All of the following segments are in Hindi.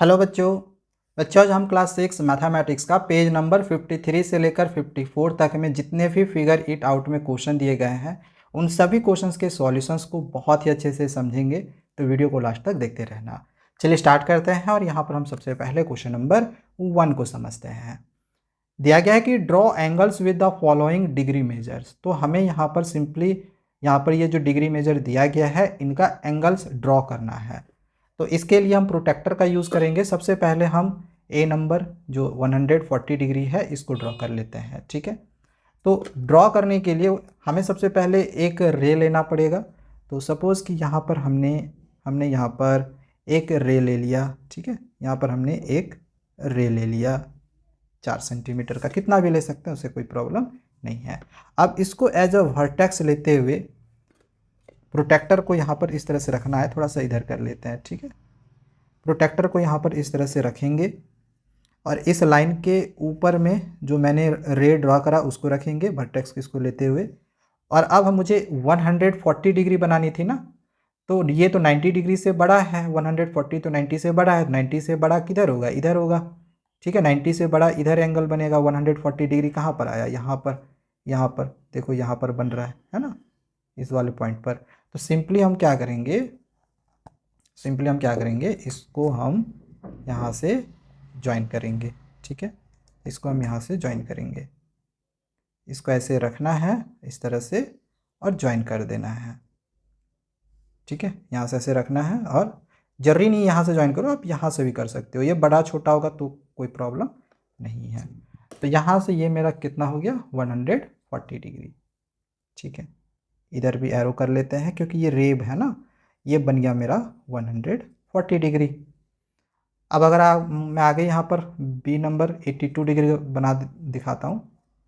हेलो बच्चों। आज हम क्लास 6 मैथमेटिक्स का पेज नंबर 53 से लेकर 54 तक में जितने भी फिगर इट आउट में क्वेश्चन दिए गए हैं उन सभी क्वेश्चंस के सॉल्यूशंस को बहुत ही अच्छे से समझेंगे। तो वीडियो को लास्ट तक देखते रहना। चलिए स्टार्ट करते हैं और यहाँ पर हम सबसे पहले क्वेश्चन नंबर 1 को समझते हैं। दिया गया है कि draw angles with the following degree measures. तो हमें यहाँ पर सिंपली यहाँ पर ये जो डिग्री मेजर दिया गया है इनका एंगल्स ड्रॉ करना है। तो इसके लिए हम प्रोटेक्टर का यूज़ करेंगे। सबसे पहले हम ए नंबर जो 140 डिग्री है इसको ड्रॉ कर लेते हैं। ठीक है, तो ड्रॉ करने के लिए हमें सबसे पहले एक रे लेना पड़ेगा। तो सपोज़ कि यहाँ पर हमने हमने यहाँ पर एक रे ले लिया। ठीक है, यहाँ पर हमने एक रे ले लिया 4 सेंटीमीटर का, कितना भी ले सकते हैं, उससे कोई प्रॉब्लम नहीं है। अब इसको एज अ वर्टेक्स लेते हुए प्रोटेक्टर को यहाँ पर इस तरह से रखना है। थोड़ा सा इधर कर लेते हैं। ठीक है, प्रोटेक्टर को यहाँ पर इस तरह से रखेंगे और इस लाइन के ऊपर में जो मैंने रे ड्रॉ करा उसको रखेंगे वर्टेक्स इसको लेते हुए। और अब हम मुझे 140 डिग्री बनानी थी ना, तो ये तो 90 डिग्री से बड़ा है। 140 तो 90 से बड़ा है। 90 से बड़ा किधर होगा? इधर होगा। ठीक है, 90 से बड़ा इधर एंगल बनेगा। 140 डिग्री कहाँ पर आया? यहाँ पर। यहाँ पर देखो, यहाँ पर बन रहा है ना, इस वाले पॉइंट पर। तो सिंपली हम क्या करेंगे, इसको हम यहाँ से ज्वाइन करेंगे। ठीक है, इसको हम यहाँ से ज्वाइन करेंगे। इसको ऐसे रखना है इस तरह से और ज्वाइन कर देना है। ठीक है, यहाँ से ऐसे रखना है और जरूरी नहीं यहाँ से ज्वाइन करो, आप यहाँ से भी कर सकते हो। ये बड़ा छोटा होगा तो कोई प्रॉब्लम नहीं है। तो यहाँ से ये मेरा कितना हो गया? 140 डिग्री। ठीक है, इधर भी एरो कर लेते हैं क्योंकि ये रेब है ना, ये बन गया मेरा 140 डिग्री। अब अगर मैं आगे यहाँ पर बी नंबर 82 डिग्री बना दिखाता हूँ।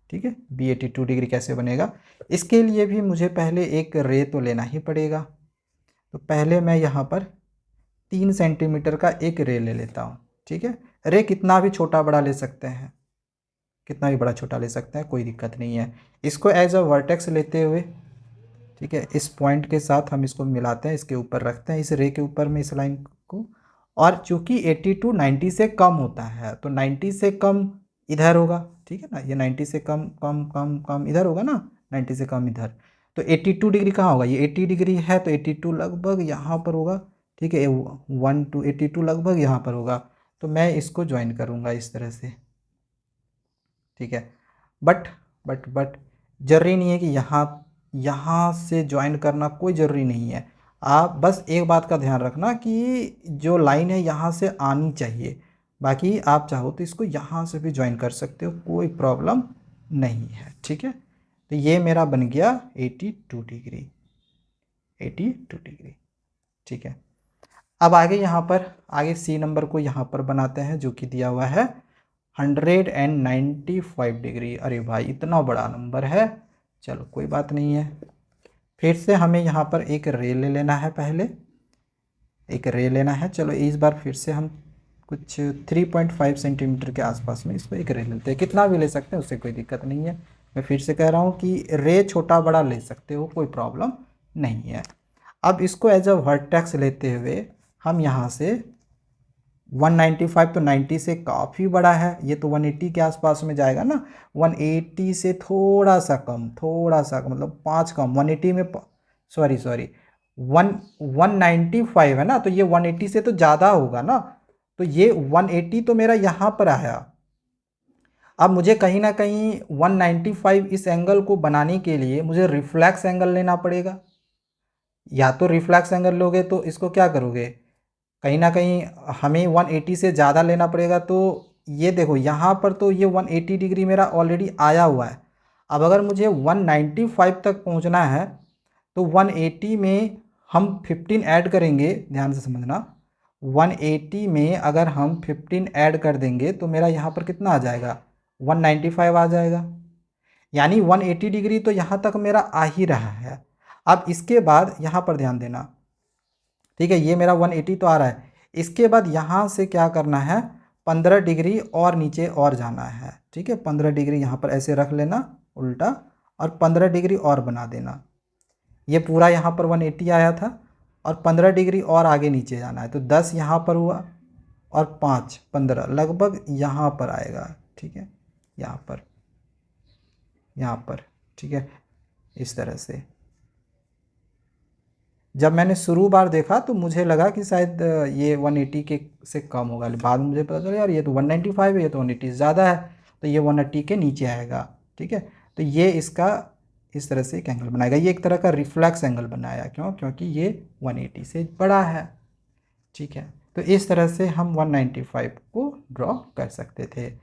ठीक है, बी 82 डिग्री कैसे बनेगा, इसके लिए भी मुझे पहले एक रे तो लेना ही पड़ेगा। तो पहले मैं यहाँ पर 3 सेंटीमीटर का एक रे ले लेता हूँ। ठीक है, रे कितना भी छोटा बड़ा ले सकते हैं, कितना भी बड़ा छोटा ले सकते हैं, कोई दिक्कत नहीं है। इसको एज अ वर्टेक्स लेते हुए, ठीक है, इस पॉइंट के साथ हम इसको मिलाते हैं, इसके ऊपर रखते हैं, इस रे के ऊपर में इस लाइन को। और चूंकि 82 90 से कम होता है तो 90 से कम इधर होगा। ठीक है ना, ये 90 से कम कम कम कम इधर होगा ना, 90 से कम इधर। तो 82 डिग्री कहाँ होगा? ये 80 डिग्री है तो 82 लगभग यहाँ पर होगा। ठीक है, 1 to 82 लगभग यहाँ पर होगा। तो मैं इसको ज्वाइन करूँगा इस तरह से। ठीक है, बट जरूरी नहीं है कि यहाँ से ज्वाइन करना, कोई ज़रूरी नहीं है। आप बस एक बात का ध्यान रखना कि जो लाइन है यहाँ से आनी चाहिए। बाकी आप चाहो तो इसको यहाँ से भी ज्वाइन कर सकते हो, कोई प्रॉब्लम नहीं है। ठीक है, तो ये मेरा बन गया 82 डिग्री। 82 डिग्री। ठीक है, अब आगे यहाँ पर आगे सी नंबर को यहाँ पर बनाते हैं जो कि दिया हुआ है 195 डिग्री। अरे भाई इतना बड़ा नंबर है, चलो कोई बात नहीं है। फिर से हमें यहाँ पर एक रे ले लेना है, पहले एक रे लेना है। चलो इस बार फिर से हम कुछ 3.5 सेंटीमीटर के आसपास में इसको एक रे लेते हैं, कितना भी ले सकते हैं, उससे कोई दिक्कत नहीं है। मैं फिर से कह रहा हूँ कि रे छोटा बड़ा ले सकते हो, कोई प्रॉब्लम नहीं है। अब इसको एज अ वर्टेक्स लेते हुए हम यहाँ से 195 तो 90 से काफ़ी बड़ा है, ये तो 180 के आसपास में जाएगा ना। 180 से थोड़ा सा कम, मतलब 5 कम। 180 में सॉरी 195 है ना, तो ये 180 से तो ज़्यादा होगा ना। तो ये 180 तो मेरा यहाँ पर आया। अब मुझे कहीं ना कहीं 195 इस एंगल को बनाने के लिए मुझे रिफ्लेक्स एंगल लेना पड़ेगा। या तो रिफ्लेक्स एंगल लोगे तो इसको क्या करोगे, कहीं ना कहीं हमें 180 से ज़्यादा लेना पड़ेगा। तो ये देखो यहाँ पर तो ये 180 डिग्री मेरा ऑलरेडी आया हुआ है। अब अगर मुझे 195 तक पहुँचना है तो 180 में हम 15 ऐड करेंगे, ध्यान से समझना। 180 में अगर हम 15 ऐड कर देंगे तो मेरा यहाँ पर कितना आ जाएगा? 195 आ जाएगा। यानी 180 डिग्री तो यहाँ तक मेरा आ ही रहा है। अब इसके बाद यहाँ पर ध्यान देना। ठीक है, ये मेरा 180 तो आ रहा है। इसके बाद यहाँ से क्या करना है, 15 डिग्री और नीचे और जाना है। ठीक है, 15 डिग्री यहाँ पर ऐसे रख लेना उल्टा और 15 डिग्री और बना देना। ये पूरा यहाँ पर 180 आया था और 15 डिग्री और आगे नीचे जाना है, तो 10 यहाँ पर हुआ। और 5 15 लगभग यहाँ पर आएगा, ठीक है, यहाँ पर, ठीक है, इस तरह से। जब मैंने शुरू बार देखा तो मुझे लगा कि शायद ये 180 के से कम होगा, बाद में मुझे पता चला यार ये तो 195 है, ये तो 180 ज़्यादा है, तो ये 180 के नीचे आएगा, ठीक है। तो ये इसका इस तरह से एक एंगल बनाएगा, ये एक तरह का रिफ्लेक्स एंगल बनाया, क्यों? क्योंकि ये 180 से बड़ा है, ठीक है। तो इस तरह से हम 195 को ड्रॉ कर सकते थे।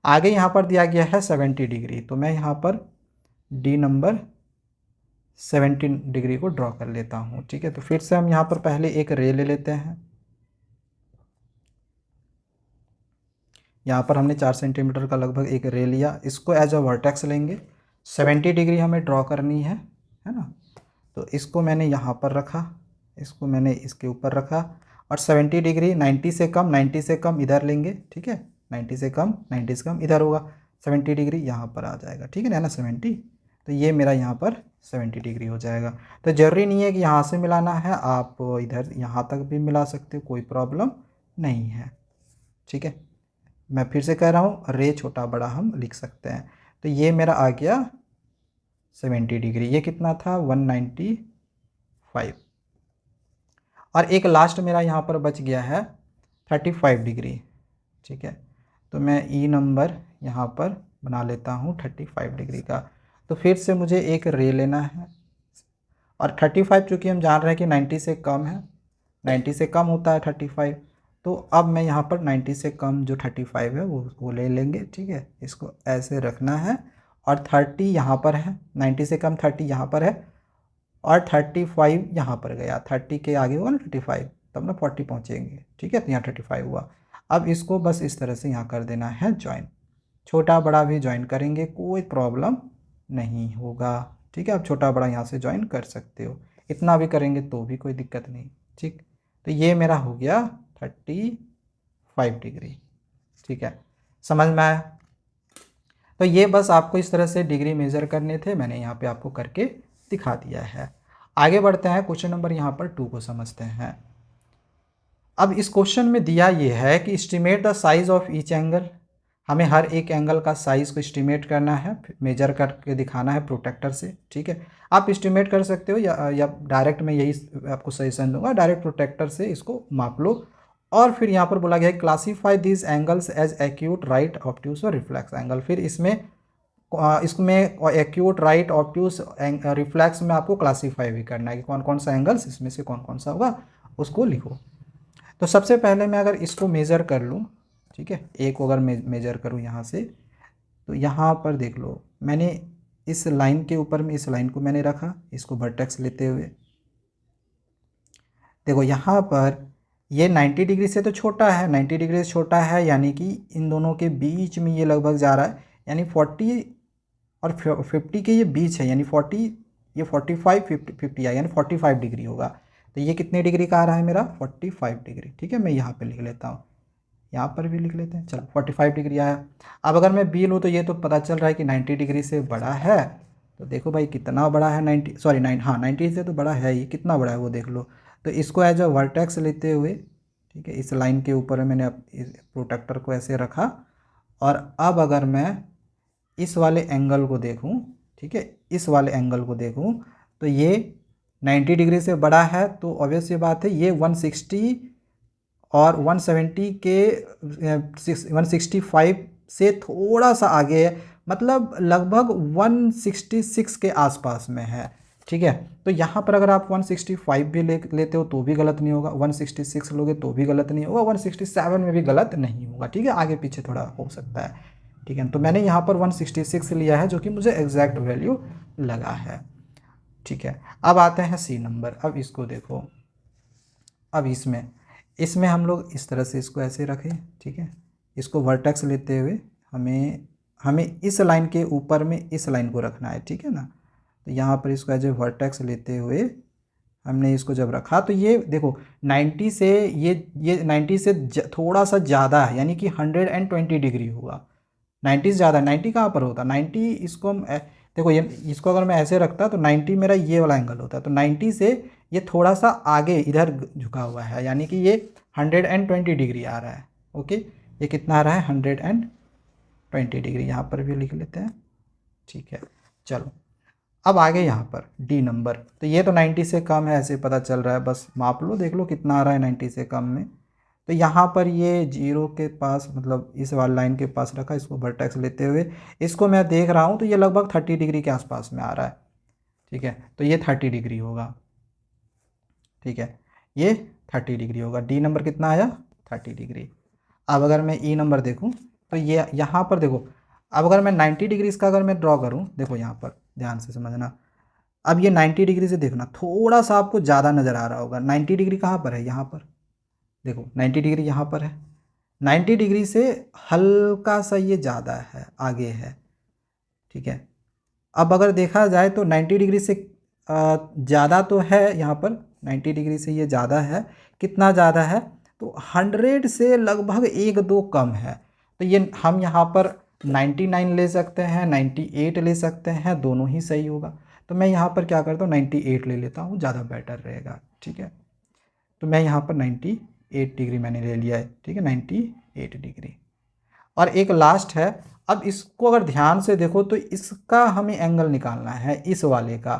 आगे यहाँ पर दिया गया है 70 डिग्री, तो मैं यहाँ पर डी नंबर 17 डिग्री को ड्रॉ कर लेता हूँ, ठीक है। तो फिर से हम यहाँ पर पहले एक रे ले लेते हैं। यहाँ पर हमने 4 सेंटीमीटर का लगभग एक रे लिया, इसको एज अ वर्टेक्स लेंगे। 70 डिग्री हमें ड्रॉ करनी है ना। तो इसको मैंने यहाँ पर रखा, इसको मैंने इसके ऊपर रखा, और 70 डिग्री 90 से कम इधर लेंगे, ठीक है। 90 से कम इधर होगा, 70 डिग्री यहाँ पर आ जाएगा, ठीक है ना 70। तो ये मेरा यहाँ पर 70 डिग्री हो जाएगा। तो ज़रूरी नहीं है कि यहाँ से मिलाना है, आप इधर यहाँ तक भी मिला सकते हो, कोई प्रॉब्लम नहीं है, ठीक है। मैं फिर से कह रहा हूँ, रे छोटा बड़ा हम लिख सकते हैं। तो ये मेरा आ गया 70 डिग्री, ये कितना था 195। और एक लास्ट मेरा यहाँ पर बच गया है 35 डिग्री, ठीक है। तो मैं ई नंबर यहाँ पर बना लेता हूँ 35 डिग्री का। तो फिर से मुझे एक रे लेना है, और 35 चूँकि हम जान रहे हैं कि 90 से कम है, 90 से कम होता है 35। तो अब मैं यहाँ पर 90 से कम जो 35 है वो ले लेंगे, ठीक है। इसको ऐसे रखना है, और 30 यहाँ पर है, 90 से कम 30 यहाँ पर है, और 35 यहाँ पर गया, 30 के आगे हुआ ना 35, तब ना 40 पहुँचेंगे, ठीक है। तो यहाँ 35 हुआ। अब इसको बस इस तरह से यहाँ कर देना है ज्वाइन, छोटा बड़ा भी ज्वाइन करेंगे, कोई प्रॉब्लम नहीं होगा, ठीक है। आप छोटा बड़ा यहाँ से ज्वाइन कर सकते हो, इतना भी करेंगे तो भी कोई दिक्कत नहीं, ठीक। तो ये मेरा हो गया 35 डिग्री, ठीक है, समझ में आया। तो ये बस आपको इस तरह से डिग्री मेज़र करने थे, मैंने यहाँ पे आपको करके दिखा दिया है। आगे बढ़ते हैं, क्वेश्चन नंबर यहाँ पर 2 को समझते हैं। अब इस क्वेश्चन में दिया ये है कि estimate the size of each angle, हमें हर एक एंगल का साइज़ को एस्टिमेट करना है, मेजर करके दिखाना है प्रोटेक्टर से, ठीक है। आप एस्टिमेट कर सकते हो या डायरेक्ट मैं यही आपको सजेशन दूंगा, डायरेक्ट प्रोटेक्टर से इसको माप लो। और फिर यहाँ पर बोला गया है classify this angles as acute, right, obtuse और रिफ्लेक्स एंगल। फिर इसमें एक्यूट, राइट, ऑब्ट्यूस, रिफ्लेक्स में आपको क्लासीफाई भी करना है कि कौन कौन सा एंगल्स इसमें से कौन कौन सा होगा, उसको लिखो। तो सबसे पहले मैं अगर इसको मेज़र कर लूँ, ठीक है, एक को अगर मेज़र करूँ यहाँ से, तो यहाँ पर देख लो, मैंने इस लाइन के ऊपर में इस लाइन को मैंने रखा, इसको वर्टेक्स लेते हुए। देखो यहाँ पर ये 90 डिग्री से तो छोटा है, 90 डिग्री से छोटा है, यानी कि इन दोनों के बीच में ये लगभग जा रहा है, यानी 40 और 50 के ये बीच है, यानी 40, ये 45 50 है, यानी 45 डिग्री होगा। तो ये कितने डिग्री का आ रहा है मेरा 45 डिग्री, ठीक है। मैं यहाँ पे लिख लेता हूँ, यहाँ पर भी लिख लेते हैं, चलो 45 डिग्री आया। अब अगर मैं बी लूँ तो ये तो पता चल रहा है कि 90 डिग्री से बड़ा है। तो देखो भाई कितना बड़ा है, 90 से तो बड़ा है ही, कितना बड़ा है वो देख लो। तो इसको एज अ वर्टेक्स लेते हुए, ठीक है, इस लाइन के ऊपर मैंने प्रोटेक्टर को ऐसे रखा। और अब अगर मैं इस वाले एंगल को देखूं, ठीक है, इस वाले एंगल को देखूं, तो ये 90 डिग्री से बड़ा है, तो ऑब्वियस ये बात है ये 160 और 170 के 165 से थोड़ा सा आगे है, मतलब लगभग 166 के आसपास में है, ठीक है। तो यहाँ पर अगर आप 165 भी लेते हो तो भी गलत नहीं होगा, 166 लोगे तो भी गलत नहीं होगा, 167 में भी गलत नहीं होगा, ठीक है, आगे पीछे थोड़ा हो सकता है, ठीक है। तो मैंने यहाँ पर 166 लिया है, जो कि मुझे एग्जैक्ट वैल्यू लगा है, ठीक है। अब आते हैं सी नंबर। अब इसको देखो, अब इसमें हम लोग इस तरह से इसको ऐसे रखें, ठीक है। इसको वर्टेक्स लेते हुए हमें इस लाइन के ऊपर में इस लाइन को रखना है, ठीक है ना। तो यहाँ पर इसको एज ए वर्टेक्स लेते हुए हमने इसको जब रखा, तो ये देखो 90 से ये 90 से थोड़ा सा ज़्यादा है, यानी कि 120 डिग्री होगा। 90 से ज़्यादा, 90 कहाँ पर होता, 90 इसको हम देखो, ये इसको अगर मैं ऐसे रखता तो 90 मेरा ये वाला एंगल होता, तो 90 से ये थोड़ा सा आगे इधर झुका हुआ है, यानी कि ये 120 डिग्री आ रहा है, ओके, ये कितना आ रहा है 120 डिग्री, यहाँ पर भी लिख लेते हैं। ठीक है, चलो अब आगे यहाँ पर डी नंबर, तो ये तो 90 से कम है ऐसे पता चल रहा है, बस माप लो देख लो कितना आ रहा है 90 से कम में। तो यहाँ पर ये जीरो के पास मतलब इस वाली लाइन के पास रखा, इसको वर्टेक्स लेते हुए इसको मैं देख रहा हूँ तो ये लगभग 30 डिग्री के आसपास में आ रहा है। ठीक है, तो ये 30 डिग्री होगा। ठीक है, ये 30 डिग्री होगा। डी नंबर कितना आया 30 डिग्री। अब अगर मैं ई नंबर देखूँ तो ये यहाँ पर देखो, अब अगर मैं 90 डिग्री इसका अगर मैं ड्रॉ करूँ, देखो यहाँ पर ध्यान से समझना। अब ये 90 डिग्री से देखना थोड़ा सा आपको ज़्यादा नज़र आ रहा होगा। 90 डिग्री कहाँ पर है, यहाँ पर देखो 90 डिग्री यहाँ पर है, 90 डिग्री से हल्का सा ये ज़्यादा है, आगे है। ठीक है, अब अगर देखा जाए तो 90 डिग्री से ज़्यादा तो है, यहाँ पर 90 डिग्री से ये ज़्यादा है। कितना ज़्यादा है, तो 100 से लगभग 1-2 कम है। तो ये हम यहाँ पर 99 ले सकते हैं, 98 ले सकते हैं, दोनों ही सही होगा। तो मैं यहाँ पर क्या करता हूँ 98 ले लेता हूँ, ज़्यादा बेटर रहेगा। ठीक है, तो मैं यहाँ पर 98 डिग्री मैंने ले लिया है। ठीक है, 98 डिग्री। और एक लास्ट है, अब इसको अगर ध्यान से देखो तो इसका हमें एंगल निकालना है, इस वाले का।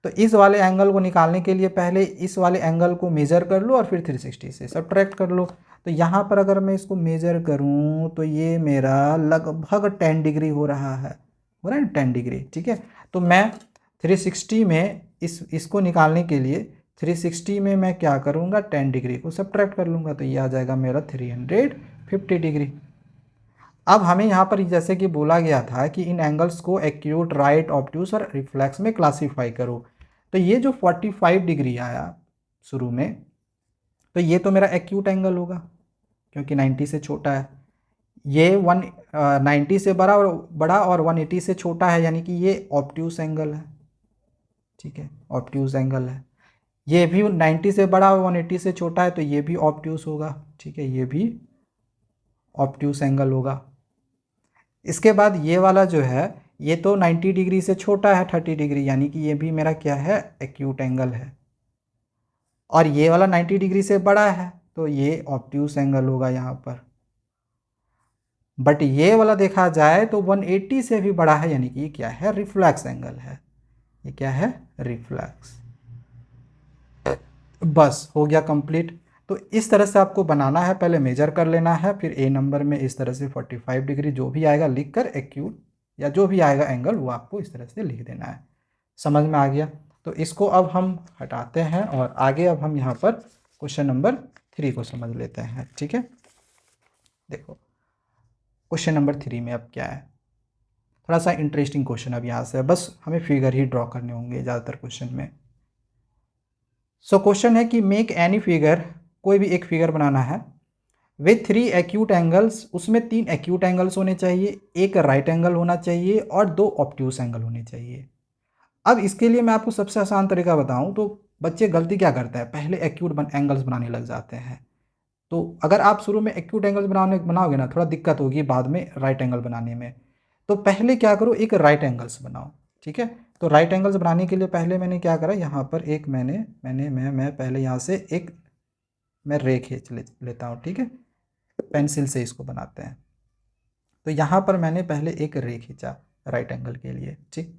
तो इस वाले एंगल को निकालने के लिए पहले इस वाले एंगल को मेज़र कर लो और फिर 360 से सब्ट्रैक्ट कर लो। तो यहाँ पर अगर मैं इसको मेज़र करूँ तो ये मेरा लगभग 10 डिग्री हो रहा है, हो रहा है 10 डिग्री। ठीक है, तो मैं 360 में इसको निकालने के लिए 360 में मैं क्या करूँगा 10 डिग्री को सब्ट्रैक्ट कर लूँगा, तो ये आ जाएगा मेरा 350 डिग्री। अब हमें यहाँ पर जैसे कि बोला गया था कि इन एंगल्स को एक्यूट, राइट, ऑब्ट्यूस और रिफ्लेक्स में क्लासीफाई करो। तो ये जो 45 डिग्री आया शुरू में, तो ये तो मेरा एक्यूट एंगल होगा क्योंकि 90 से छोटा है। ये 90 से बड़ा और 180 से छोटा है, यानी कि ये ऑब्ट्यूस एंगल है। ठीक है, ऑब्ट्यूस एंगल है। ये भी 90 से बड़ा और 180 से छोटा है, तो ये भी ऑब्ट्यूस होगा। ठीक है, ये भी ऑब्ट्यूस एंगल होगा। इसके बाद ये वाला जो है ये तो 90 डिग्री से छोटा है 30 डिग्री, यानी कि ये भी मेरा क्या है एक्यूट एंगल है। और ये वाला 90 डिग्री से बड़ा है तो ये ऑब्ट्यूस एंगल होगा यहाँ पर। बट ये वाला देखा जाए तो 180 से भी बड़ा है, यानी कि ये क्या है रिफ्लेक्स एंगल है। ये क्या है रिफ्लेक्स। बस हो गया कंप्लीट। तो इस तरह से आपको बनाना है, पहले मेजर कर लेना है, फिर ए नंबर में इस तरह से 45 डिग्री जो भी आएगा लिख कर एक्यूट या जो भी आएगा एंगल वो आपको इस तरह से लिख देना है। समझ में आ गया। तो इसको अब हम हटाते हैं और आगे अब हम यहाँ पर क्वेश्चन नंबर 3 को समझ लेते हैं। ठीक है, देखो क्वेश्चन नंबर 3 में अब क्या है, थोड़ा सा इंटरेस्टिंग क्वेश्चन अब यहाँ से, बस हमें फिगर ही ड्रॉ करने होंगे ज़्यादातर क्वेश्चन में। सो क्वेश्चन है कि मेक एनी फिगर, कोई भी एक फिगर बनाना है विथ 3 एक्यूट एंगल्स, उसमें 3 एक्यूट एंगल्स होने चाहिए, एक राइट एंगल होना चाहिए और 2 ऑब्ट्यूस एंगल होने चाहिए। अब इसके लिए मैं आपको सबसे आसान तरीका बताऊं तो बच्चे गलती क्या करते हैं, पहले एक्यूट एंगल्स बनाने लग जाते हैं। तो अगर आप शुरू में एक्यूट एंगल्स बनाओगे ना, थोड़ा दिक्कत होगी बाद में राइट एंगल बनाने में। तो पहले क्या करो, एक राइट एंगल्स बनाओ। ठीक है, तो राइट एंगल्स बनाने के लिए पहले मैंने क्या करा, यहाँ पर एक मैं पहले यहाँ से एक मैं रे खींच लेता हूँ। ठीक है, पेंसिल से इसको बनाते हैं। तो यहाँ पर मैंने पहले एक रे खींचा राइट एंगल के लिए। ठीक,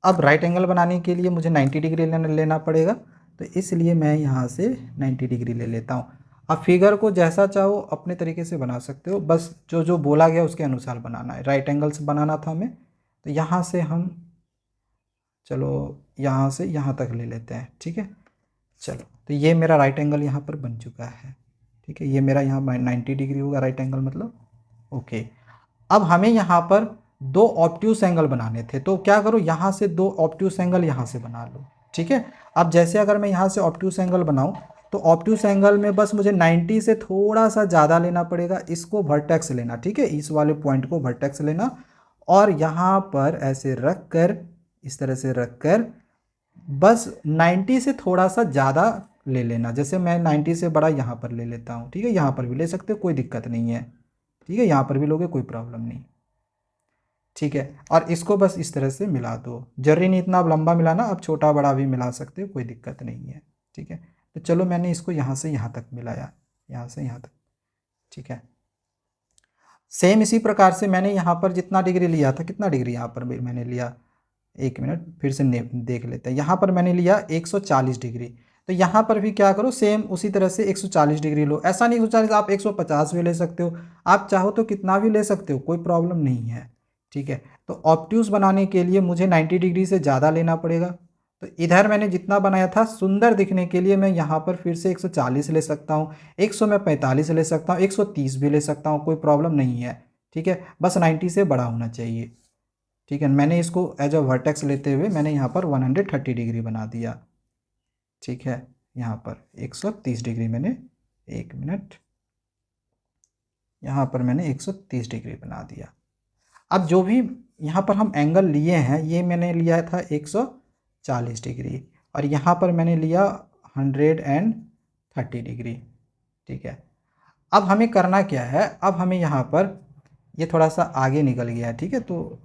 अब राइट एंगल बनाने के लिए मुझे 90 डिग्री लेना पड़ेगा, तो इसलिए मैं यहाँ से 90 डिग्री ले लेता हूँ। अब फिगर को जैसा चाहो अपने तरीके से बना सकते हो, बस जो जो बोला गया उसके अनुसार बनाना है। राइट एंगल्स बनाना था हमें, तो यहाँ से हम चलो यहाँ से यहाँ तक ले लेते हैं। ठीक है, चलो तो ये मेरा राइट एंगल यहाँ पर बन चुका है। ठीक है, ये मेरा यहाँ 90 डिग्री होगा राइट एंगल मतलब। ओके, अब हमें यहाँ पर 2 ऑब्ट्यूस एंगल बनाने थे, तो क्या करो यहाँ से 2 ऑब्ट्यूस एंगल यहाँ से बना लो। ठीक है, अब जैसे अगर मैं यहाँ से ऑब्ट्यूस एंगल बनाऊँ तो ऑब्ट्यूस एंगल में बस मुझे 90 से थोड़ा सा ज़्यादा लेना पड़ेगा, इसको वर्टेक्स लेना। ठीक है, इस वाले पॉइंट को वर्टेक्स लेना और यहाँ पर ऐसे रख कर, इस तरह से रख कर बस 90 से थोड़ा सा ज़्यादा ले लेना। जैसे मैं 90 से बड़ा यहाँ पर ले लेता हूँ। ठीक है, यहाँ पर भी ले सकते हो, कोई दिक्कत नहीं है। ठीक है, यहाँ पर भी लोगे कोई प्रॉब्लम नहीं। ठीक है, और इसको बस इस तरह से मिला दो, जरूरी नहीं इतना लंबा मिलाना, आप छोटा बड़ा भी मिला सकते हो, कोई दिक्कत नहीं है। ठीक है, तो चलो मैंने इसको यहाँ से यहाँ तक मिलाया, यहाँ से यहाँ तक। ठीक है। सेम इसी प्रकार से मैंने यहाँ पर जितना डिग्री लिया था, कितना डिग्री यहाँ पर मैंने लिया, एक मिनट फिर से देख लेते हैं। यहाँ पर मैंने लिया 140 डिग्री, तो यहाँ पर भी क्या करो, सेम उसी तरह से 140 डिग्री लो। ऐसा नहीं 140, आप 150 भी ले सकते हो, आप चाहो तो कितना भी ले सकते हो, कोई प्रॉब्लम नहीं है। ठीक है, तो ऑब्ट्यूज बनाने के लिए मुझे 90 डिग्री से ज़्यादा लेना पड़ेगा। तो इधर मैंने जितना बनाया था सुंदर दिखने के लिए मैं यहाँ पर फिर से 140 ले सकता हूँ, 100 में 45 ले सकता हूँ, 130 भी ले सकता हूँ, कोई प्रॉब्लम नहीं है। ठीक है, बस 90 से बड़ा होना चाहिए। ठीक है, मैंने इसको एज अ वर्टेक्स लेते हुए मैंने यहाँ पर 130 डिग्री बना दिया। ठीक है, यहाँ पर 130 डिग्री मैंने, एक मिनट, यहाँ पर मैंने 130 डिग्री बना दिया। अब जो भी यहाँ पर हम एंगल लिए हैं, ये मैंने लिया था 140 डिग्री और यहाँ पर मैंने लिया 130 डिग्री। ठीक है, अब हमें करना क्या है, अब हमें यहाँ पर ये थोड़ा सा आगे निकल गया है। ठीक है, तो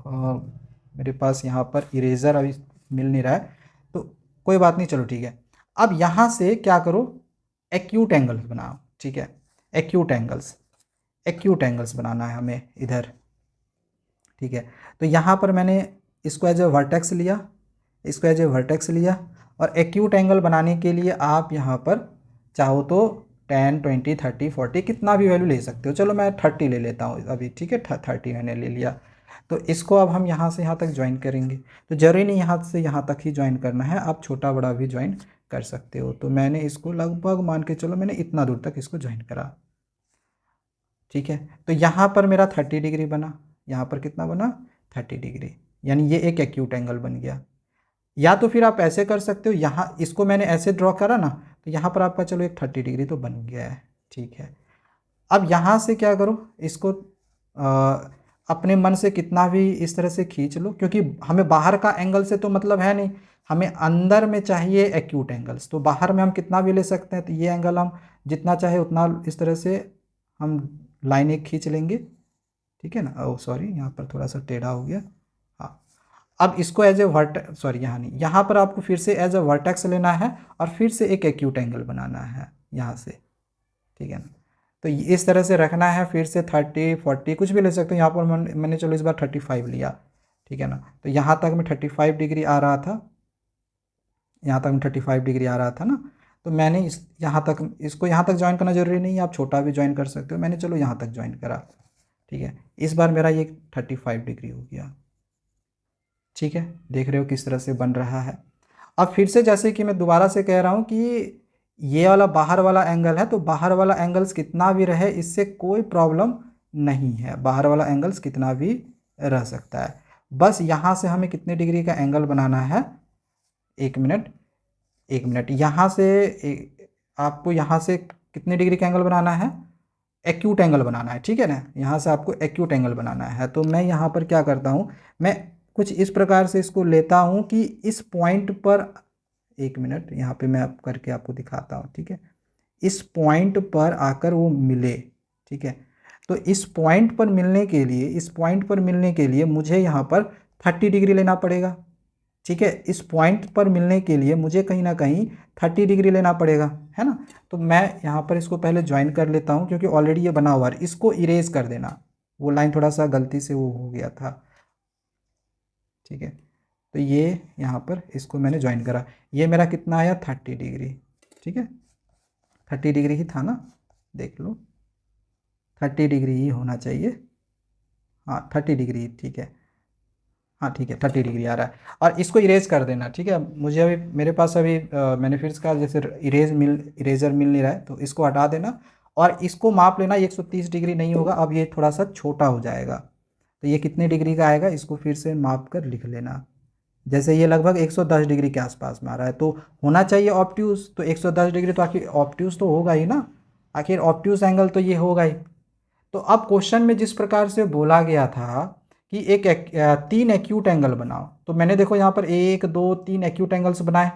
मेरे पास यहाँ पर इरेज़र अभी मिल नहीं रहा है, तो कोई बात नहीं, चलो ठीक है। अब यहाँ से क्या करो, एक्यूट एंगल्स बनाओ। ठीक है, एक्यूट एंगल्स बनाना है हमें इधर। ठीक है, तो यहाँ पर मैंने इसको एज ए वर्टेक्स लिया, और एक्यूट एंगल बनाने के लिए आप यहाँ पर चाहो तो 10, 20, 30, 40 कितना भी वैल्यू ले सकते हो। चलो मैं 30 ले लेता हूँ अभी। ठीक है, 30 मैंने ले लिया। तो इसको अब हम यहाँ से यहाँ तक ज्वाइन करेंगे, तो ज़रूरी नहीं यहाँ से यहाँ तक ही ज्वाइन करना है, आप छोटा बड़ा भी ज्वाइन कर सकते हो। तो मैंने इसको लगभग मान के चलो मैंने इतना दूर तक इसको ज्वाइन करा। ठीक है, तो यहाँ पर मेरा 30 डिग्री बना, यहाँ पर कितना बना, 30 डिग्री, यानी ये एक एक्यूट एंगल बन गया। या तो फिर आप ऐसे कर सकते हो, यहाँ इसको मैंने ऐसे ड्रॉ करा ना, तो यहाँ पर आपका चलो एक 30 डिग्री तो बन गया है। ठीक है, अब यहाँ से क्या करो, इसको अपने मन से कितना भी इस तरह से खींच लो, क्योंकि हमें बाहर का एंगल से तो मतलब है नहीं, हमें अंदर में चाहिए एक्यूट एंगल्स। तो बाहर में हम कितना भी ले सकते हैं, तो ये एंगल हम जितना चाहे उतना इस तरह से हम लाइन एक खींच लेंगे। ठीक है ना, ओ सॉरी, यहाँ पर थोड़ा सा टेढ़ा हो गया। हाँ, अब इसको एज ए सॉरी यहाँ नहीं, यहाँ पर आपको फिर से एज ए वर्टेक्स लेना है और फिर से एक एक्यूट एंगल बनाना है यहाँ से। ठीक है ना, तो इस तरह से रखना है, फिर से 30, 40 कुछ भी ले सकते हो। यहाँ पर मैंने चलो इस बार 35 लिया। ठीक है ना, तो यहाँ तक मैं 35 डिग्री आ रहा था, यहाँ तक मैं 35 डिग्री आ रहा था ना, तो मैंने इस यहाँ तक इसको यहाँ तक ज्वाइन करना जरूरी नहीं है, आप छोटा भी ज्वाइन कर सकते हो। मैंने चलो यहाँ तक ज्वाइन करा। ठीक है, इस बार मेरा ये 35 डिग्री हो गया। ठीक है, देख रहे हो किस तरह से बन रहा है। अब फिर से जैसे कि मैं दोबारा से कह रहा हूँ कि ये वाला बाहर वाला एंगल है, तो बाहर वाला एंगल्स कितना भी रहे इससे कोई प्रॉब्लम नहीं है, बाहर वाला एंगल्स कितना भी रह सकता है। बस यहाँ से हमें कितने डिग्री का एंगल बनाना है, एक मिनट, यहाँ से आपको यहाँ से कितने डिग्री का एंगल बनाना है, एक्यूट एंगल बनाना है। ठीक है ना, यहाँ से आपको एक्यूट एंगल बनाना है। तो मैं यहाँ पर क्या करता हूँ, मैं कुछ इस प्रकार से इसको लेता हूँ कि इस पॉइंट पर, एक मिनट यहाँ पे मैं करके आपको दिखाता हूँ। ठीक है, इस पॉइंट पर आकर वो मिले। ठीक है, तो इस पॉइंट पर मिलने के लिए मुझे यहाँ पर 30 डिग्री लेना पड़ेगा। ठीक है, इस पॉइंट पर मिलने के लिए मुझे कहीं ना कहीं 30 डिग्री लेना पड़ेगा, है ना। तो मैं यहाँ पर इसको पहले ज्वाइन कर लेता हूँ, क्योंकि ऑलरेडी ये बना हुआ है। इसको इरेज कर देना, वो लाइन थोड़ा सा गलती से वो हो गया था। ठीक है, तो ये यहाँ पर इसको मैंने ज्वाइन करा, ये मेरा कितना आया, 30 डिग्री। ठीक है, 30 डिग्री ही था ना, देख लो 30 डिग्री ही होना चाहिए। हाँ 30 डिग्री, ठीक है, हाँ ठीक है 30 डिग्री आ रहा है। और इसको इरेज कर देना। ठीक है, मुझे अभी मेरे पास अभी मैंने फिर कहा जैसे इरेजर मिल नहीं रहा है, तो इसको हटा देना और इसको माप लेना। 130 डिग्री नहीं होगा, अब ये थोड़ा सा छोटा हो जाएगा। तो ये कितने डिग्री का आएगा, इसको फिर से माप कर लिख लेना। जैसे ये लगभग 110 डिग्री के आसपास में आ रहा है, तो होना चाहिए ऑब्ट्यूज। तो 110 डिग्री तो आखिर ऑब्ट्यूज तो होगा ही ना, आखिर ऑब्ट्यूज एंगल तो ये होगा ही। तो अब क्वेश्चन में जिस प्रकार से बोला गया था कि तीन एक्यूट एंगल बनाओ, तो मैंने देखो यहाँ पर 1, 2, 3 एक्यूट एंगल्स बनाए।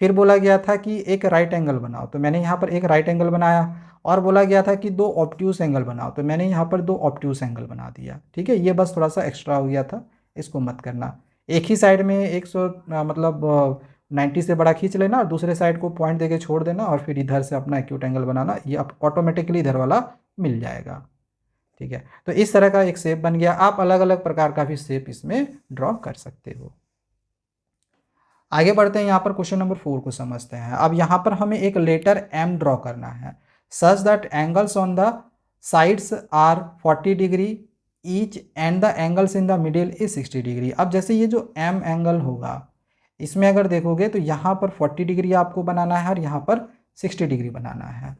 फिर बोला गया था कि एक राइट एंगल बनाओ, तो मैंने यहाँ पर एक राइट एंगल बनाया। और बोला गया था कि 2 ऑब्ट्यूज एंगल बनाओ, तो मैंने यहाँ पर 2 ऑब्ट्यूज एंगल बना दिया। ठीक है, ये बस थोड़ा सा एक्स्ट्रा हो गया था, इसको मत करना। एक ही साइड में 100 मतलब 90 से बड़ा खींच लेना और दूसरे साइड को पॉइंट देके छोड़ देना, और फिर इधर से अपना एक्यूट एंगल बनाना, ये ऑटोमेटिकली इधर वाला मिल जाएगा। ठीक है, तो इस तरह का एक शेप बन गया। आप अलग अलग प्रकार का भी शेप इसमें ड्रॉ कर सकते हो। आगे बढ़ते हैं, यहाँ पर क्वेश्चन नंबर 4 को समझते हैं। अब यहाँ पर हमें एक लेटर एम ड्रॉ करना है such that angles on the sides are 40 degree each and the angles in the middle is 60 degree. अब जैसे ये जो एम एंगल होगा, इसमें अगर देखोगे तो यहाँ पर 40 डिग्री आपको बनाना है और यहाँ पर 60 डिग्री बनाना है।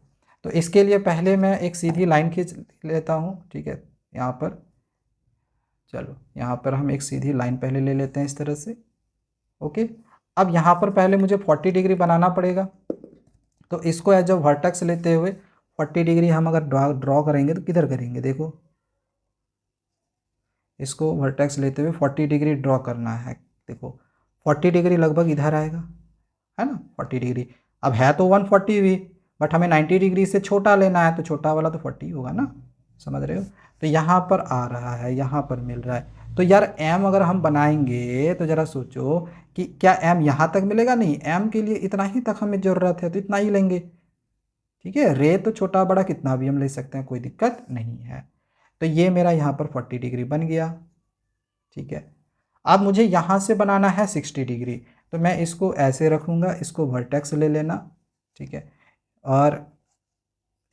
तो इसके लिए पहले मैं एक सीधी लाइन खींच लेता हूँ। ठीक है, यहाँ पर चलो, यहाँ पर हम एक सीधी लाइन पहले ले लेते हैं इस तरह से। ओके, अब यहाँ पर पहले मुझे 40 डिग्री बनाना पड़ेगा, तो इसको एज अ वर्टेक्स लेते हुए 40 डिग्री हम अगर ड्रॉ करेंगे तो किधर करेंगे, देखो इसको वर्टेक्स लेते हुए 40 डिग्री ड्रॉ करना है। देखो 40 डिग्री लगभग इधर आएगा, है ना, 40 डिग्री। अब है तो 140 भी, बट हमें 90 डिग्री से छोटा लेना है, तो छोटा वाला तो 40 होगा ना, समझ रहे हो। तो यहाँ पर आ रहा है, यहाँ पर मिल रहा है। तो यार एम अगर हम बनाएंगे तो ज़रा सोचो कि क्या एम यहाँ तक मिलेगा, नहीं, एम के लिए इतना ही तक हमें ज़रूरत है, तो इतना ही लेंगे। ठीक है, रे तो छोटा बड़ा कितना भी हम ले सकते हैं, कोई दिक्कत नहीं है। तो ये मेरा यहाँ पर 40 डिग्री बन गया। ठीक है, अब मुझे यहाँ से बनाना है 60 डिग्री, तो मैं इसको ऐसे रखूँगा, इसको वर्टेक्स ले लेना। ठीक है, और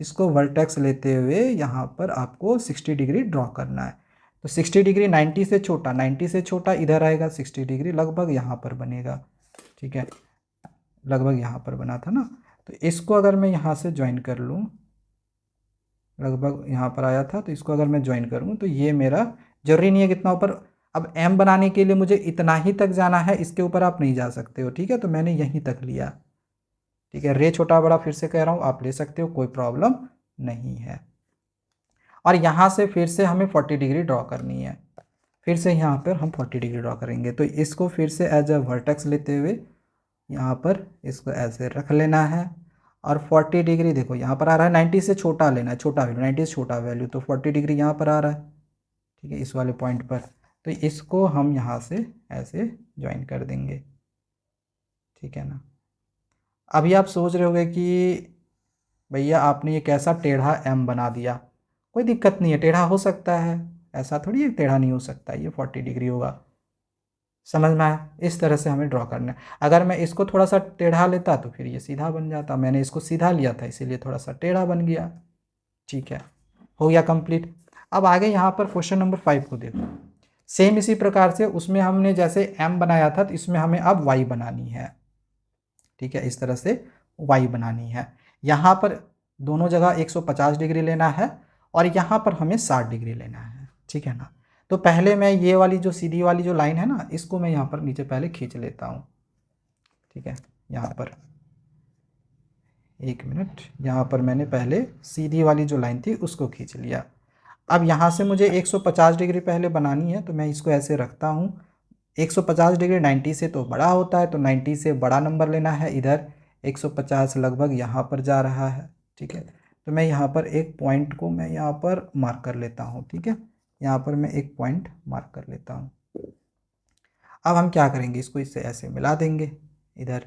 इसको वर्टेक्स लेते हुए यहाँ पर आपको 60 डिग्री ड्रॉ करना है। तो 60 डिग्री 90 से छोटा, 90 से छोटा इधर आएगा, 60 डिग्री लगभग यहाँ पर बनेगा। ठीक है, लगभग यहाँ पर बना था ना, तो इसको अगर मैं यहाँ से ज्वाइन कर लूँ, लगभग यहाँ पर आया था, तो इसको अगर मैं ज्वाइन करूँ तो ये मेरा, जरूरी नहीं है कितना ऊपर। अब एम बनाने के लिए मुझे इतना ही तक जाना है, इसके ऊपर आप नहीं जा सकते हो। ठीक है, तो मैंने यहीं तक लिया। ठीक है, रे छोटा बड़ा फिर से कह रहा हूँ, आप ले सकते हो, कोई प्रॉब्लम नहीं है। और यहाँ से फिर से हमें 40 डिग्री ड्रॉ करनी है, फिर से यहाँ पर हम 40 डिग्री ड्रॉ करेंगे। तो इसको फिर से एज अ वर्टेक्स लेते हुए यहाँ पर इसको ऐसे रख लेना है, और 40 डिग्री देखो यहाँ पर आ रहा है, 90 से छोटा लेना है, छोटा वैल्यू, 90 से छोटा वैल्यू, तो 40 डिग्री यहाँ पर आ रहा है। ठीक है, इस वाले पॉइंट पर, तो इसको हम यहाँ से ऐसे ज्वाइन कर देंगे। ठीक है ना। अभी आप सोच रहे होंगे कि भैया आपने ये कैसा टेढ़ा एम बना दिया। कोई दिक्कत नहीं है, टेढ़ा हो सकता है, ऐसा थोड़ी है टेढ़ा नहीं हो सकता, ये 40 डिग्री होगा। समझ में आया, इस तरह से हमें ड्रॉ करना है। अगर मैं इसको थोड़ा सा टेढ़ा लेता तो फिर ये सीधा बन जाता, मैंने इसको सीधा लिया था इसीलिए थोड़ा सा टेढ़ा बन गया। ठीक है, हो गया कंप्लीट। अब आगे यहाँ पर क्वेश्चन नंबर 5 को देखो। सेम इसी प्रकार से उसमें हमने जैसे एम बनाया था, तो इसमें हमें अब वाई बनानी है। ठीक है, इस तरह से वाई बनानी है। यहाँ पर दोनों जगह 150 डिग्री लेना है, और यहाँ पर हमें 60 डिग्री लेना है। ठीक है ना। तो पहले मैं ये वाली जो सीधी वाली जो लाइन है ना, इसको मैं यहाँ पर नीचे पहले खींच लेता हूँ। ठीक है, यहाँ पर एक मिनट, यहाँ पर मैंने पहले सीधी वाली जो लाइन थी उसको खींच लिया। अब यहाँ से मुझे 150 डिग्री पहले बनानी है, तो मैं इसको ऐसे रखता हूँ। 150 डिग्री 90 से तो बड़ा होता है, तो 90 से बड़ा नंबर लेना है। इधर 150 लगभग यहाँ पर जा रहा है। ठीक है, तो मैं यहाँ पर एक पॉइंट को मैं यहाँ पर मार्क कर लेता हूँ। ठीक है, यहाँ पर मैं एक पॉइंट मार्क कर लेता हूँ। अब हम क्या करेंगे, इसको इससे ऐसे मिला देंगे, इधर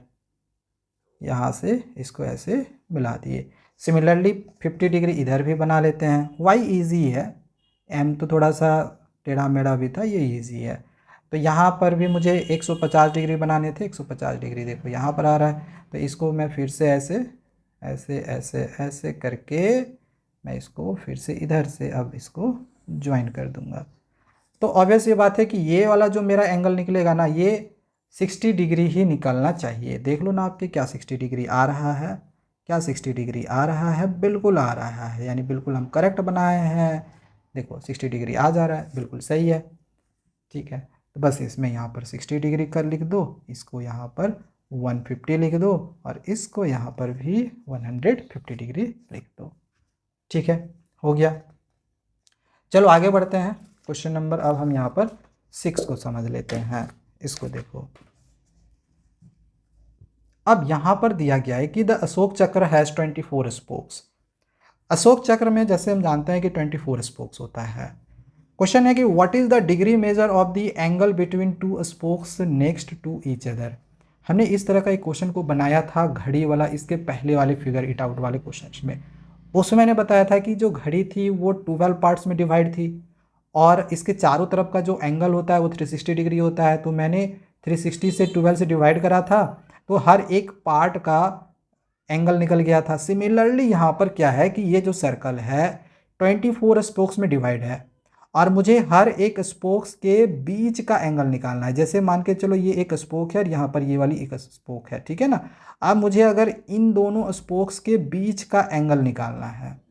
यहाँ से इसको ऐसे मिला दिए। सिमिलरली 50 डिग्री इधर भी बना लेते हैं। वाई इजी है, एम तो थोड़ा सा टेढ़ा मेढ़ा भी था, ये इजी है। तो यहाँ पर भी मुझे 150 डिग्री बनाने थे, 150 डिग्री देखो यहाँ पर आ रहा है। तो इसको मैं फिर से ऐसे ऐसे ऐसे ऐसे करके मैं इसको फिर से इधर से अब इसको ज्वाइन कर दूंगा। तो ऑब्वियस ये बात है कि ये वाला जो मेरा एंगल निकलेगा ना, ये 60 डिग्री ही निकलना चाहिए। देख लो ना आपके, क्या 60 डिग्री आ रहा है, क्या 60 डिग्री आ रहा है, बिल्कुल आ रहा है, यानी बिल्कुल हम करेक्ट बनाए हैं। देखो 60 डिग्री आ जा रहा है, बिल्कुल सही है। ठीक है, तो बस इसमें यहाँ पर 60 डिग्री कर लिख दो, इसको यहाँ पर 150 लिख दो, और इसको यहाँ पर भी 150 डिग्री लिख दो। ठीक है, हो गया। चलो आगे बढ़ते हैं। क्वेश्चन नंबर अब हम यहाँ पर 6 को समझ लेते हैं। इसको देखो, अब यहाँ पर दिया गया है कि द अशोक चक्र हैज़ 24 स्पोक्स। अशोक चक्र में जैसे हम जानते हैं कि 24 स्पोक्स होता है। क्वेश्चन है कि what is the degree measure of the angle between two spokes next to each other. हमने इस तरह का एक क्वेश्चन को बनाया था घड़ी वाला, इसके पहले वाले फिगर इट आउट वाले क्वेश्चन में। उसमें मैंने बताया था कि जो घड़ी थी वो 12 पार्ट्स में डिवाइड थी और इसके चारों तरफ का जो एंगल होता है वो 360 डिग्री होता है। तो मैंने 360 से 12 से डिवाइड करा था, तो हर एक पार्ट का एंगल निकल गया था। सिमिलरली यहाँ पर क्या है कि ये जो सर्कल है 24 स्पोक्स में डिवाइड है और मुझे हर एक स्पोक्स के बीच का एंगल निकालना है। जैसे मान के चलो ये एक स्पोक है और यहाँ पर ये वाली एक स्पोक है, ठीक है ना। अब मुझे अगर इन दोनों स्पोक्स के बीच का एंगल निकालना है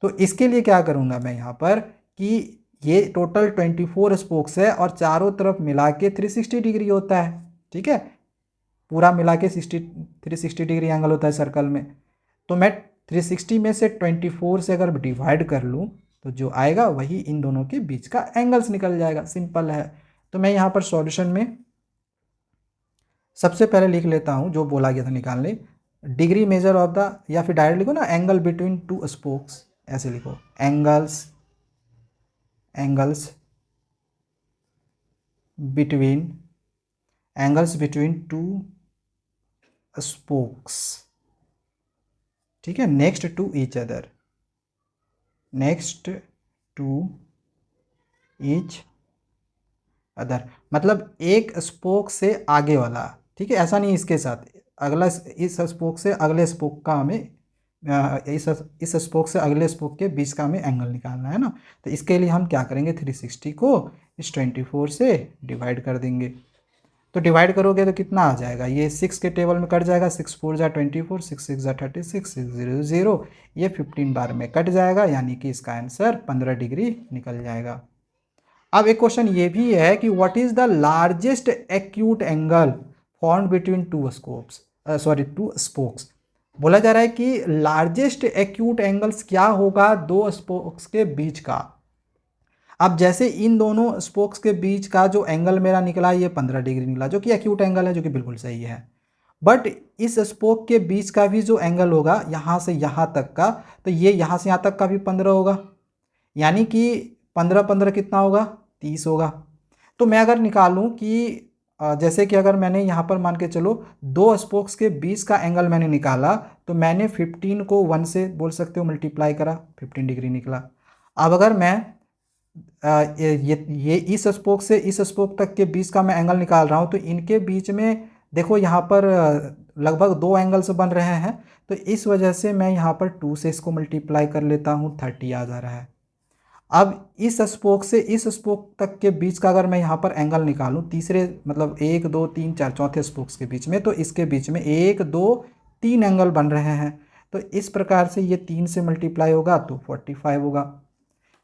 तो इसके लिए क्या करूँगा मैं यहाँ पर कि ये टोटल 24 स्पोक्स है और चारों तरफ मिला के 360 डिग्री होता है, ठीक है। पूरा मिला के 360 डिग्री एंगल होता है सर्कल में। तो मैं 360 में से 24 से अगर डिवाइड कर लूँ तो जो आएगा वही इन दोनों के बीच का एंगल्स निकल जाएगा, सिंपल है। तो मैं यहाँ पर सॉल्यूशन में सबसे पहले लिख लेता हूँ जो बोला गया था निकालने, डिग्री मेजर ऑफ द, या फिर डायरेक्ट लिखो ना, एंगल बिटवीन टू स्पोक्स, ऐसे लिखो, एंगल्स बिटवीन टू स्पोक्स, ठीक है, नेक्स्ट टू ईच अदर, मतलब एक स्पोक से आगे वाला, ठीक है, ऐसा नहीं इसके साथ अगला, इस स्पोक से अगले स्पोक का हमें इस स्पोक से अगले स्पोक के बीच का हमें एंगल निकालना है ना। तो इसके लिए हम क्या करेंगे, 360 को इस 24 से डिवाइड कर देंगे। तो डिवाइड करोगे तो कितना आ जाएगा, ये 6 के टेबल में कट जाएगा, 6 4 जा 24, 6 6 जा 36, 6 0 0, ये 15 बार में कट जाएगा, यानी कि इसका आंसर 15 डिग्री निकल जाएगा। अब एक क्वेश्चन ये भी है कि what is the largest acute angle formed between two spokes. बोला जा रहा है कि लार्जेस्ट एक्यूट एंगल्स क्या होगा दो स्पोक्स के बीच का। अब जैसे इन दोनों स्पोक्स के बीच का जो एंगल मेरा निकला ये 15 डिग्री निकला, जो कि एक्यूट एंगल है, जो कि बिल्कुल सही है। बट इस स्पोक के बीच का भी जो एंगल होगा यहाँ से यहाँ तक का, तो ये यहाँ से यहाँ तक का भी 15 होगा, यानी कि 15 15 कितना होगा, 30 होगा। तो मैं अगर निकालूं कि जैसे कि अगर मैंने यहाँ पर मान के चलो दो स्पोक्स के बीच का एंगल मैंने निकाला, तो मैंने 15 को 1 से बोल सकते हो मल्टीप्लाई करा, 15 डिग्री निकला। अब अगर मैं ये इस स्पोक से इस स्पोक तक के बीच का मैं एंगल निकाल रहा हूँ, तो इनके बीच में देखो यहाँ पर लगभग 2 एंगल्स बन रहे हैं, तो इस वजह से मैं यहाँ पर 2 से इसको मल्टीप्लाई कर लेता हूँ, 30 आ जा रहा है। अब इस स्पोक से इस स्पोक तक के बीच का अगर मैं यहाँ पर एंगल निकालूं, तीसरे मतलब 1 2 3 4 चौथे स्पोक्स के बीच में, तो इसके बीच में 1 2 3 एंगल बन रहे हैं। तो इस प्रकार से ये 3 से मल्टीप्लाई होगा तो 45 होगा।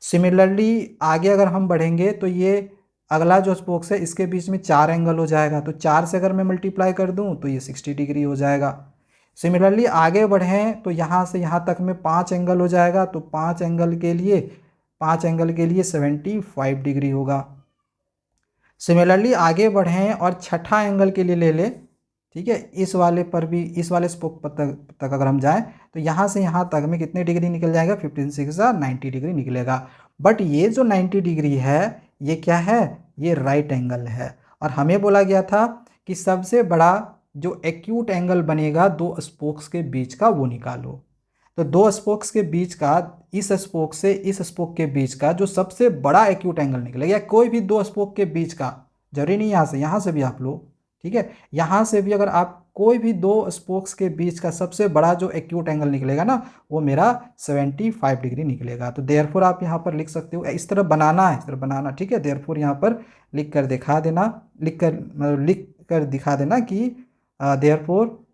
सिमिलरली आगे अगर हम बढ़ेंगे तो ये अगला जो स्पोक्स है इसके बीच में 4 एंगल हो जाएगा, तो 4 से अगर मैं मल्टीप्लाई कर दूँ तो ये 60 डिग्री हो जाएगा। सिमिलरली आगे बढ़ें तो यहाँ से यहाँ तक में 5 एंगल हो जाएगा, तो 5 एंगल के लिए 75 डिग्री होगा। सिमिलरली आगे बढ़ें और छठा एंगल के लिए ले लें, ठीक है, इस वाले पर भी, इस वाले स्पोक तक अगर हम जाएं तो यहाँ से यहाँ तक में कितने डिग्री निकल जाएगा, 15 6 90 डिग्री निकलेगा। बट ये जो 90 डिग्री है ये क्या है, ये राइट एंगल है। और हमें बोला गया था कि सबसे बड़ा जो एक्यूट एंगल बनेगा दो स्पोक्स के बीच का वो निकालो। तो दो स्पोक्स के बीच का, इस स्पोक से इस स्पोक के बीच का जो सबसे बड़ा एक्यूट एंगल निकलेगा, कोई भी दो स्पोक के बीच का, जरूरी नहीं यहाँ से भी आप लो, ठीक है, यहाँ से भी अगर आप कोई भी दो स्पोक्स के बीच का सबसे बड़ा जो एक्यूट एंगल निकलेगा ना वो मेरा 75 डिग्री निकलेगा। तो देयरफॉर आप यहाँ पर लिख सकते हो, इस तरह बनाना है, इस तरह बनाना, ठीक है। देयरफॉर यहाँ पर लिख कर दिखा देना, लिख कर दिखा देना कि देयरफॉर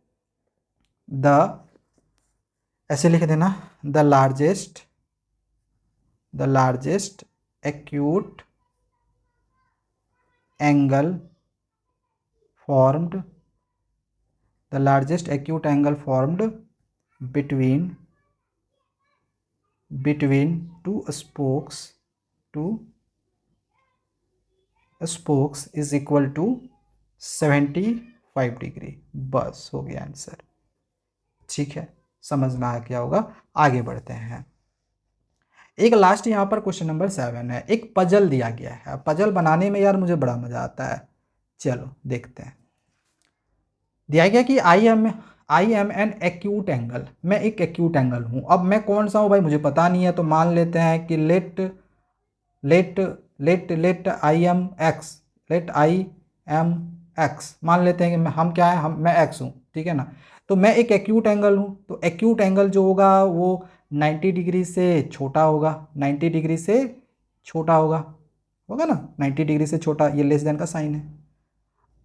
द, ऐसे लिख देना, the largest acute angle formed between two spokes is equal to 75 degree. बस हो गया आंसर, ठीक है, समझ में आ गया होगा। आगे बढ़ते हैं। एक लास्ट यहाँ पर क्वेश्चन नंबर 7 है, एक पजल दिया गया है। पजल बनाने में यार मुझे बड़ा मज़ा आता है, चलो देखते हैं। दिया गया कि I am N acute angle, मैं एक एक्यूट एंगल हूँ। अब मैं कौन सा हूँ भाई मुझे पता नहीं है, तो मान लेते हैं कि let let let I M X, let I M X, मान लेते हैं कि हम क्या है, मैं एक्स हूँ, ठीक है ना। तो मैं एक एक्यूट एंगल हूँ, तो एक्यूट एंगल जो होगा वो 90 डिग्री से छोटा होगा, 90 डिग्री से छोटा होगा ना, 90 डिग्री से छोटा, ये लेस देन का साइन है।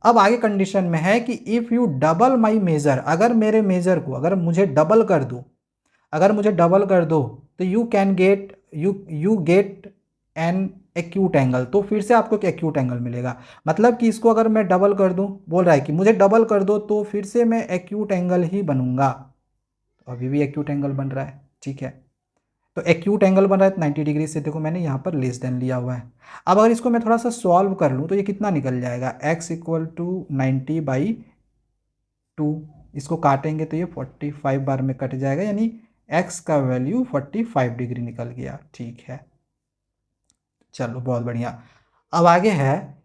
अब आगे कंडीशन में है कि if U double my measure, अगर मेरे मेज़र को अगर मुझे डबल कर दो, अगर मुझे डबल कर दो, तो you get an acute angle, तो फिर से आपको एक एक्यूट एंगल मिलेगा। मतलब कि इसको अगर मैं डबल कर दूं, बोल रहा है कि मुझे डबल कर दो तो फिर से मैं एक्यूट एंगल ही बनूंगा। तो अभी भी एक्यूट एंगल बन रहा है, ठीक है। तो एक्यूट एंगल बन रहा है 90 डिग्री से, देखो मैंने यहाँ पर लेस देन लिया हुआ है। अब अगर इसको मैं थोड़ा सा सॉल्व कर लूँ तो ये कितना निकल जाएगा, x इक्वल टू 90/2, इसको काटेंगे तो ये 45 बार में कट जाएगा, यानी x का वैल्यू 45 डिग्री निकल गया, ठीक है। चलो बहुत बढ़िया। अब आगे है,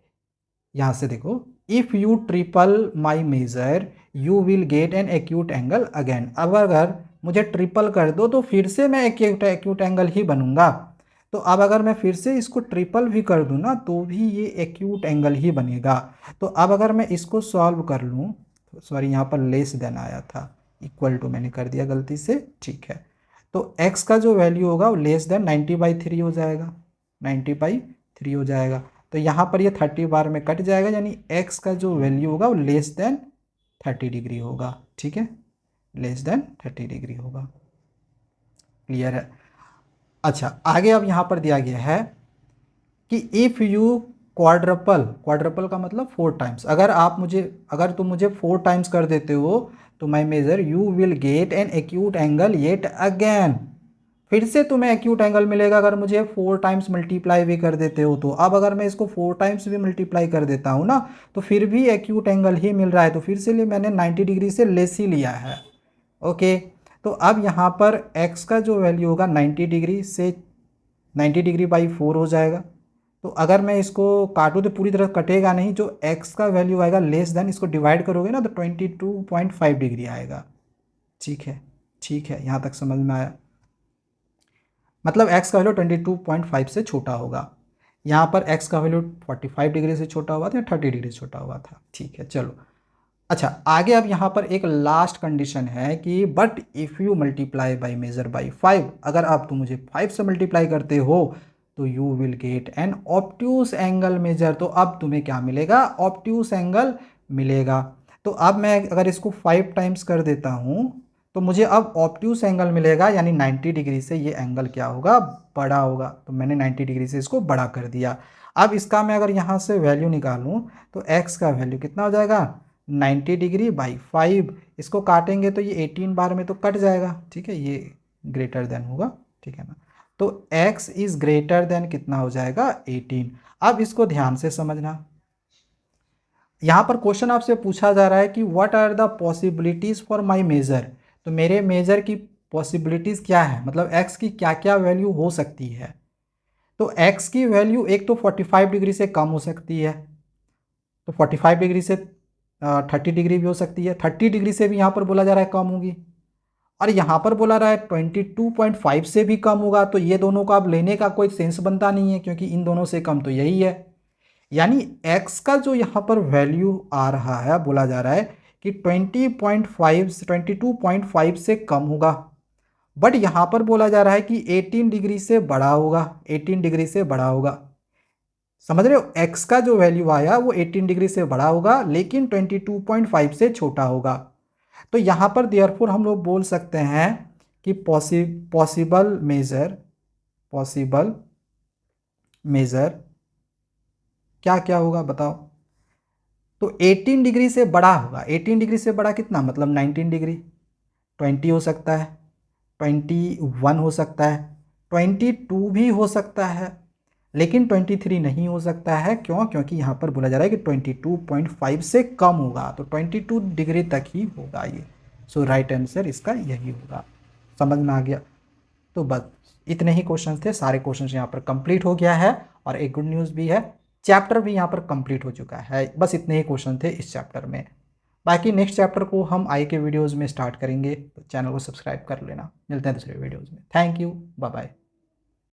यहाँ से देखो, if you triple my major you will get an acute angle again. अब अगर मुझे ट्रिपल कर दो तो फिर से मैं एक्यूट एंगल ही बनूंगा। तो अब अगर मैं फिर से इसको ट्रिपल भी कर दूँ ना तो भी ये एक्यूट एंगल ही बनेगा। तो अब अगर मैं इसको सॉल्व कर लूँ, सॉरी यहाँ पर लेस देन आया था, इक्वल टू मैंने कर दिया गलती से, ठीक है। तो x का जो वैल्यू होगा वो लेस देन 90/3 हो जाएगा, 90/3 हो जाएगा। तो यहाँ पर ये 30 बार में कट जाएगा, यानी x का जो वैल्यू होगा वो लेस देन 30 डिग्री होगा, ठीक है, लेस देन 30 डिग्री होगा। क्लियर है। अच्छा आगे अब यहाँ पर दिया गया है कि इफ़ यू क्वाड्रपल का मतलब 4 टाइम्स, अगर तुम मुझे 4 टाइम्स कर देते हो तो my major you will get an acute angle yet again, फिर से तुम्हें एक्यूट एंगल मिलेगा अगर मुझे 4 टाइम्स मल्टीप्लाई भी कर देते हो तो। अब अगर मैं इसको 4 टाइम्स भी मल्टीप्लाई कर देता हूँ ना तो फिर भी एक्यूट एंगल ही मिल रहा है, तो फिर से मैंने 90 डिग्री से लेस ही लिया है, ओके। तो अब यहाँ पर x का जो वैल्यू होगा 90 डिग्री से 90 डिग्री/4 हो जाएगा। तो अगर मैं इसको काटूँ तो पूरी तरह कटेगा नहीं, जो x का वैल्यू आएगा लेस देन, इसको डिवाइड करोगे ना तो 22.5 डिग्री आएगा, ठीक है, ठीक है, यहाँ तक समझ में आया। मतलब x का वैल्यू 22.5 से छोटा होगा, यहाँ पर x का वैल्यू 45 डिग्री से छोटा हुआ था या 30 डिग्री से छोटा हुआ था, ठीक है। चलो अच्छा आगे अब यहाँ पर एक लास्ट कंडीशन है कि but if you multiply by major by 5, अगर आप तो मुझे 5 से मल्टीप्लाई करते हो तो you will get N obtuse angle measure, तो अब तुम्हें क्या मिलेगा, ऑब्ट्यूस एंगल मिलेगा। तो अब मैं अगर इसको 5 टाइम्स कर देता हूँ तो मुझे अब ऑब्ट्यूस एंगल मिलेगा, यानी 90 डिग्री से ये एंगल क्या होगा, बड़ा होगा। तो मैंने 90 डिग्री से इसको बड़ा कर दिया। अब इसका मैं अगर यहाँ से वैल्यू निकालूँ तो x का वैल्यू कितना हो जाएगा, 90 डिग्री/5, इसको काटेंगे तो ये 18 बार में तो कट जाएगा, ठीक है, ये ग्रेटर देन होगा, ठीक है ना। तो x इज़ ग्रेटर देन कितना हो जाएगा, 18। अब इसको ध्यान से समझना, यहाँ पर क्वेश्चन आपसे पूछा जा रहा है कि what are the possibilities for my measure, तो मेरे मेज़र की पॉसिबिलिटीज़ क्या है, मतलब x की क्या क्या वैल्यू हो सकती है। तो x की वैल्यू एक तो 45 डिग्री से कम हो सकती है, तो 45 डिग्री से 30 डिग्री भी हो सकती है, 30 डिग्री से भी यहाँ पर बोला जा रहा है कम होगी, और यहाँ पर बोला रहा है 22.5 से भी कम होगा। तो ये दोनों को आप लेने का कोई सेंस बनता नहीं है, क्योंकि इन दोनों से कम तो यही है। यानी x का जो यहाँ पर वैल्यू आ रहा है, बोला जा रहा है कि 22.5 से कम होगा, बट यहाँ पर बोला जा रहा है कि 18 डिग्री से बड़ा होगा, 18 डिग्री से बड़ा होगा। समझ रहे हो, x का जो वैल्यू आया वो 18 डिग्री से बड़ा होगा लेकिन 22.5 से छोटा होगा। तो यहाँ पर देयरफॉर हम लोग बोल सकते हैं कि पॉसिबल मेजर क्या क्या होगा बताओ। तो 18 डिग्री से बड़ा होगा, 18 डिग्री से बड़ा कितना, मतलब 19 डिग्री, 20 हो सकता है, 21 हो सकता है, 22 भी हो सकता है, लेकिन 23 नहीं हो सकता है। क्यों, क्योंकि यहाँ पर बोला जा रहा है कि 22.5 से कम होगा, तो 22 डिग्री तक ही होगा ये। सो राइट आंसर इसका यही होगा। समझ में आ गया। तो बस इतने ही क्वेश्चन थे, सारे क्वेश्चन यहाँ पर कंप्लीट हो गया है, और एक गुड न्यूज़ भी है, चैप्टर भी यहाँ पर कंप्लीट हो चुका है। बस इतने ही क्वेश्चन थे इस चैप्टर में। बाकी नेक्स्ट चैप्टर को हम आई के वीडियोज़ में स्टार्ट करेंगे, तो चैनल को सब्सक्राइब कर लेना। मिलते हैं दूसरे वीडियोज़ में। Thank you, bye bye.